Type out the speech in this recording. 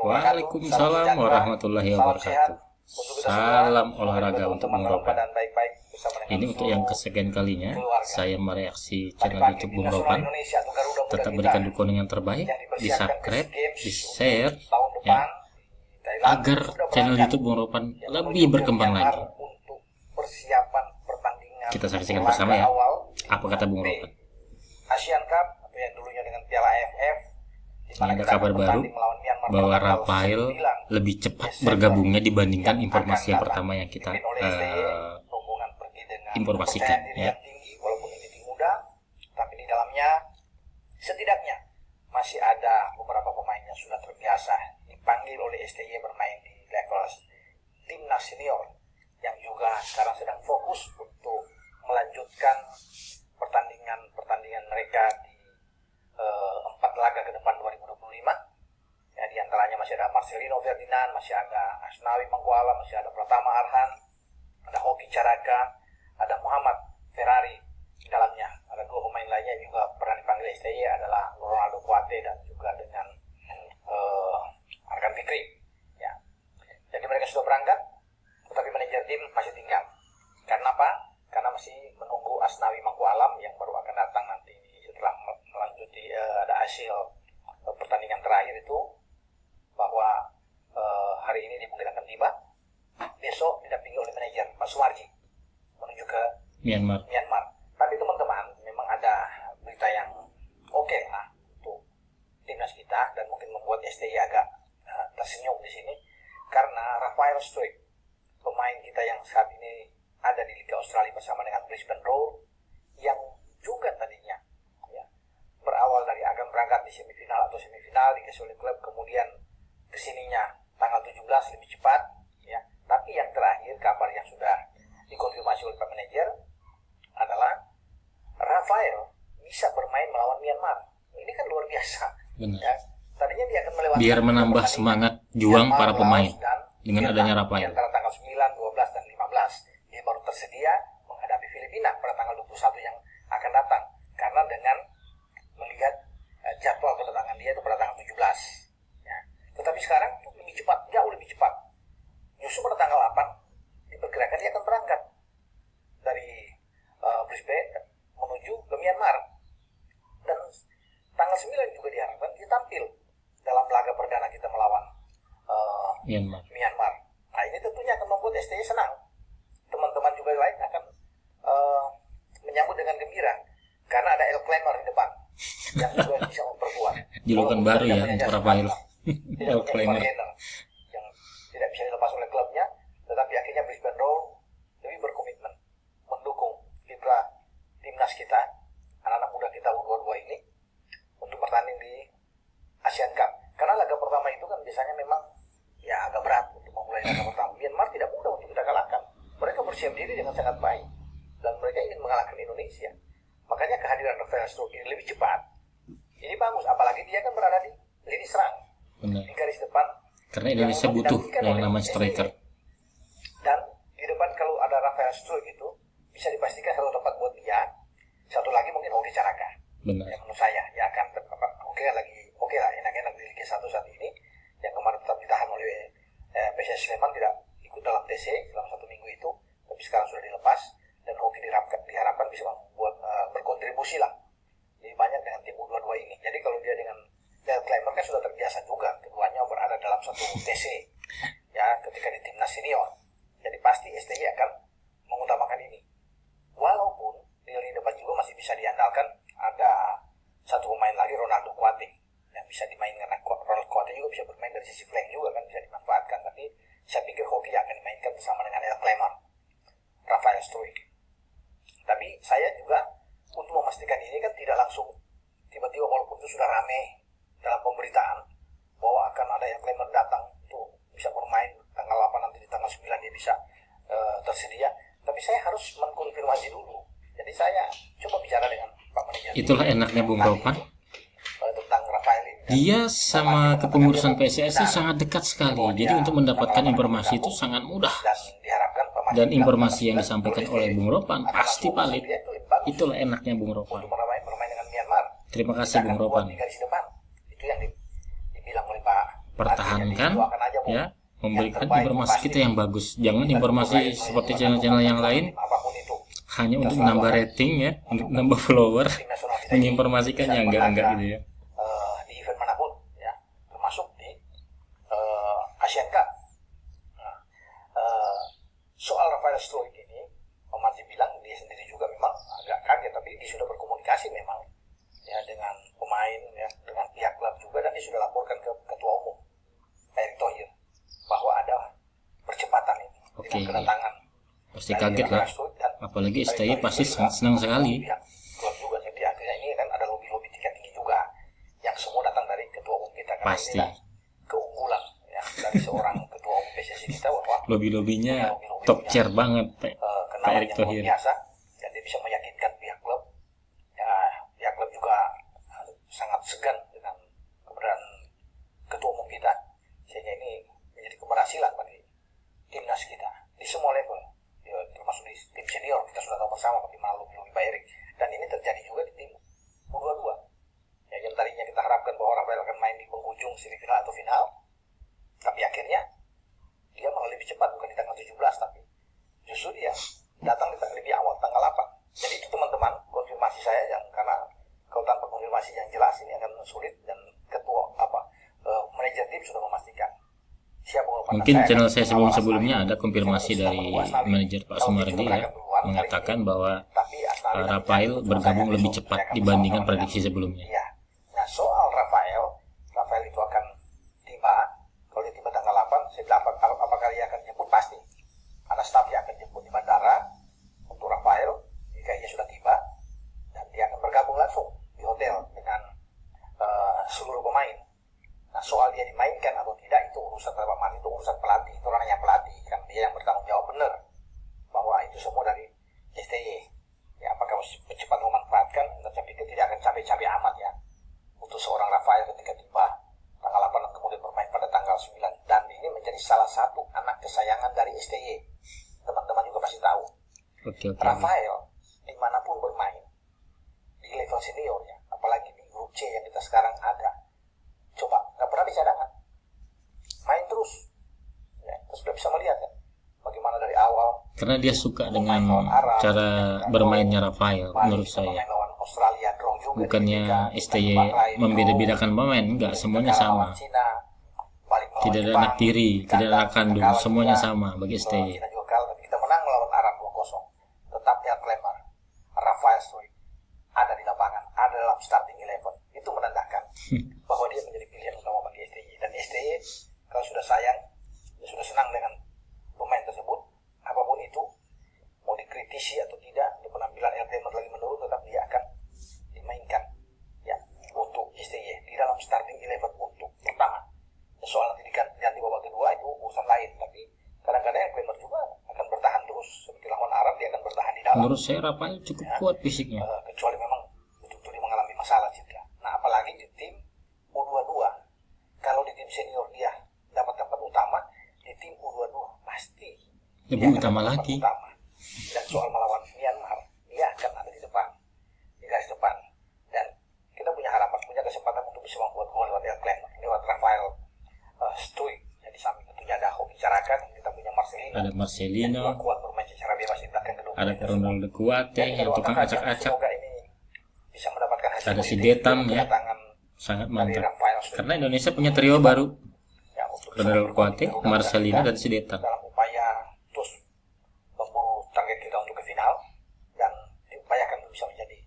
Waalaikumsalam warahmatullahi wabarakatuh. Salam olahraga untuk Bung Ropan. Ini untuk yang kesekian kalinya saya mereaksi channel YouTube Bung Ropan. Tetap berikan dukungan yang terbaik, di subscribe, di share, ya, agar channel YouTube Bung Ropan lebih berkembang lagi. Kita saksikan bersama ya, apa kata Bung Ropan. Asian Cup atau yang dulunya dengan Piala AFF. Ini ada kabar baru bahwa Rafael lebih cepat bergabungnya dibandingkan informasi yang pertama yang kita informasikan ya. Walaupun ini tim muda, tapi di dalamnya setidaknya masih ada beberapa pemain yang sudah terbiasa dipanggil oleh STY bermain di level timnas senior yang juga sekarang sedang fokus untuk melanjutkan pertandingan mereka di 4 laga ke depan 2025. Ya, di antaranya masih ada Marcelino Ferdinand, masih ada Asnawi Mangkualam, masih ada Pratama Arhan, ada Hoki Caraka, ada Muhammad Ferrari di dalamnya. Ada 2 pemain lainnya juga pernah dipanggil STY adalah Ronaldo Kuate dan juga dengan Arkan Fikri. Ya. Jadi mereka sudah berangkat, tetapi manajer tim masih tinggal. Karena apa? Karena masih menunggu Asnawi Mangkualam yang baru akan datang nanti setelah melanjuti ada hasil pertandingan terakhir itu, bahwa hari ini dia mungkin akan tiba, besok didampingi oleh manajer Pak Sumarji menuju ke Myanmar. Tapi teman-teman, memang ada berita yang oke lah untuk timnas kita dan mungkin membuat STY agak tersenyum di sini, karena Rafael Struijk, pemain kita yang saat ini ada di Liga Australia bersama dengan Brisbane Roar, yang juga tadinya ya, berawal dari akan berangkat di semifinal Liga Solid Club, kemudian kesininya tanggal 17 lebih cepat ya. Tapi yang terakhir kabar yang sudah dikonfirmasi oleh Pak Manajer adalah Rafael bisa bermain melawan Myanmar. Ini kan luar biasa. Benar. Ya. Tadinya dia akan melewati biar menambah semangat juang para pemain dengan adanya Rafael. Antara tanggal 9, 12 dan 15 dia baru tersedia menghadapi Filipina pada tanggal 21 yang akan datang, karena dengan melihat jadwal kedatangan dia itu pada tanggal 17 ya. Tetapi sekarang itu lebih cepat, jauh lebih cepat. Justru pada tanggal 8 diperkirakan dia akan berangkat dari Brisbane menuju ke Myanmar, dan tanggal 9 juga diharapkan dia tampil dalam laga perdana kita melawan Myanmar. Nah, ini tentunya akan membuat STY senang. Teman-teman juga lain akan menyambut dengan gembira karena ada El Claimer di depan yang juga bisa memperkuat. Julukan baru ya untuk Rafael. El Claimer yang tidak bisa dilepas oleh klubnya, tetapi akhirnya Brisbane Roar lebih berkomitmen mendukung kiprah timnas kita, anak-anak muda kita U22 ini untuk bertanding di Asian Cup. Karena laga pertama itu kan biasanya memang ya agak berat untuk memulai laga pertama. Myanmar tidak mudah untuk kita kalahkan. Mereka bersiap diri dengan sangat baik dan mereka ingin mengalahkan Indonesia. Makanya kehadiran Rafael Struijk ini lebih cepat. Ini bagus, apalagi dia kan berada di lini serang. Benar. Di garis depan. Karena Indonesia butuh yang namanya striker. Dan di depan kalau ada Rafael Struijk itu bisa dipastikan satu tempat buat dia. Satu lagi mungkin Hoki Caraka. Benar. Yang menurut saya ya akan oke lah enak-enak di Liga 1 saat ini, yang kemarin tetap ditahan oleh PSS Sleman, tidak ikut dalam TC selama 1 minggu itu, tapi sekarang sudah dilepas dan Hoki diharapkan bisa membuat berkontribusi lah lebih banyak dengan tim U22 ini. Jadi kalau dia dengan Del Claimer kan sudah terbiasa juga keduanya berada dalam satu TC ya ketika di timnas senior. Jadi pasti STY akan mengutamakan ini. Walaupun di lini depan juga masih bisa diandalkan ada satu pemain lagi, Ronaldo Kuate, yang bisa dimainkan. Ronaldo Kuate juga bisa bermain dari sisi flank juga kan, bisa dimanfaatkan. Tapi saya pikir Hoki akan dimainkan bersama dengan El Claimer, Rafael Struijk. Tapi saya juga untuk memastikan ini kan tidak langsung tiba-tiba, walaupun itu sudah rame dalam pemberitaan bahwa akan ada El Claimer datang untuk bisa bermain tanggal 8, nanti di tanggal 9 dia bisa tersedia. Tapi saya harus mengkonfirmasi dulu. Jadi saya coba bicara dengan Pak Manajer. Itulah enaknya Bung Ropan. Tentang Rafael ini. Dia sama kepengurusan PSSI sangat dekat sekali. Jadi untuk mendapatkan informasi itu sangat mudah. Dan informasi yang disampaikan oleh Bung Ropan pasti valid. Itulah enaknya Bung Ropan. Bermain dengan Myanmar. Terima kasih Bung Ropan. Itu yang dibilang oleh Pak pertahankan ya, memberikan informasi kita yang bagus. Jangan informasi seperti channel-channel yang lain hanya untuk menambah rating ya, untuk menambah follower, menginformasikan yang enggak gitu ya. Di event manapun ya, termasuk di Asian Cup. Nah, soal Rafael Struijk ini, Om Marji bilang dia sendiri juga memang agak kaget, tapi dia sudah berkomunikasi memang ya dengan pemain ya, dengan pihak klub juga, dan dia sudah laporkan ke ketua umum Erick Thohir bahwa ada percepatan ini dengan kedatangan. Pasti kaget lah, apalagi STY pasti sangat senang sekali. Klub juga, jadi akhirnya ini kan ada lobby tiket tinggi juga yang semua datang dari ketua umum kita, karena pasti ini keunggulan ya dari seorang ketua umum PSSI kita, bahwa lobby-lobbynya top chair banget Pak Erick Thohir. Biasa, ya dia bisa meyakinkan pihak klub. Ya, pihak klub juga sangat segan dengan keberadaan ketua umum kita, sehingga ini menjadi keberhasilan bagi timnas kita di semua level. Ya, termasuk di tim senior kita sudah tahu bersama bagaimana lobby Pak Erick, dan ini terjadi juga di tim U22 ya, yang tadinya kita harapkan bahwa Rafael akan main di penghujung semifinal atau final, tapi akhirnya dia malah lebih cepat, bukan di tanggal 17, tapi justru dia datang lebih awal, tanggal 8. Jadi itu teman-teman, konfirmasi saya yang, karena kalau tanpa konfirmasi yang jelas ini akan sulit, dan ketua manajer tim sudah memastikan. Mungkin channel saya sebelumnya ada konfirmasi dari manajer Pak Sumardi ya, mengatakan bahwa Rafael bergabung lebih cepat dibandingkan prediksi sebelumnya. Ya. Nah, soal Rafael itu akan tiba, kalau dia tiba tanggal 8, apakah dia akan jemput? Pasti ada staf yang akan jemput di bandara untuk Rafael jika ia sudah tiba, dan dia akan bergabung langsung di hotel dengan seluruh pemain. Nah, soal dia dimainkan atau tidak itu urusan Pak Mardi, itu urusan pelatih, itu ranahnya pelatih, kan dia yang bertanggung jawab benar bahwa itu semua dari STY. Ya, apakah cepat memanfaatkan? Saya pikir tidak akan capek-capek amat ya untuk seorang Rafael ketika tiba tanggal 8 dan kemudian bermain pada tanggal 9, dan ini menjadi salah satu anak kesayangan dari STY. Teman-teman juga pasti tahu. Rafael dimanapun bermain di level senior ya, apalagi di grup C yang kita sekarang ada, coba nggak pernah di cadangan, main terus ya, terus sudah bisa melihat kan bagaimana dari awal, karena dia suka dengan cara bermainnya Rafael. Menurut saya bukannya STY membeda-bedakan pemain, enggak, semuanya sama, tidak ada anak tiri, tidak ada anak kandung, semuanya sama bagi STY. Kita menang melawan Arab 2-0, tetap Elklemar, Rafael Struijk ada di lapangan, ada dalam starting 11. Itu menandakan bahwa dia menjadi pilihan utama bagi STY, dan STY kalau sudah sayang, sudah senang dengan pemain tersebut, apapun itu, mau dikritisi atau tidak, untuk penampilan Elklemar lagi menurun, tetap dia akan dimainkan ya untuk STY di dalam starting 11 untuk pertama. Soal nanti diganti babak kedua itu urusan lain, tapi kadang-kadang Elklemar juga akan bertahan terus seperti lawan Arab, dia akan bertahan di dalam. Menurut saya Rafael cukup kuat fisiknya, kecuali memang betul-betul dia mengalami masalah cedera. Nah, apalagi di tim U22, kalau di tim senior dia dapat tempat utama, di tim U22 pasti lebih utama lagi. Dan soal melawan Myanmar, dia akan ada di depan, di garis depan, dan kita punya harapan, punya kesempatan untuk bisa membuat gol lewat Elklemar, lewat Rafael Struijk. Jadi samping tentunya ada Hoki Carakan, kita punya Marcelino, ada Marcelino, kuat bermain secara bebas di belakang kedua, ada Ronaldo Kuate yang tukang acak-acak, bisa mendapatkan hasil, ada si Detam ya, sangat mantap. Karena Indonesia punya trio baru, ya, Ronaldo Kuate, Marcelino, dan si Detam. Dalam upaya terus memburu target kita untuk ke final, dan diupayakan bisa menjadi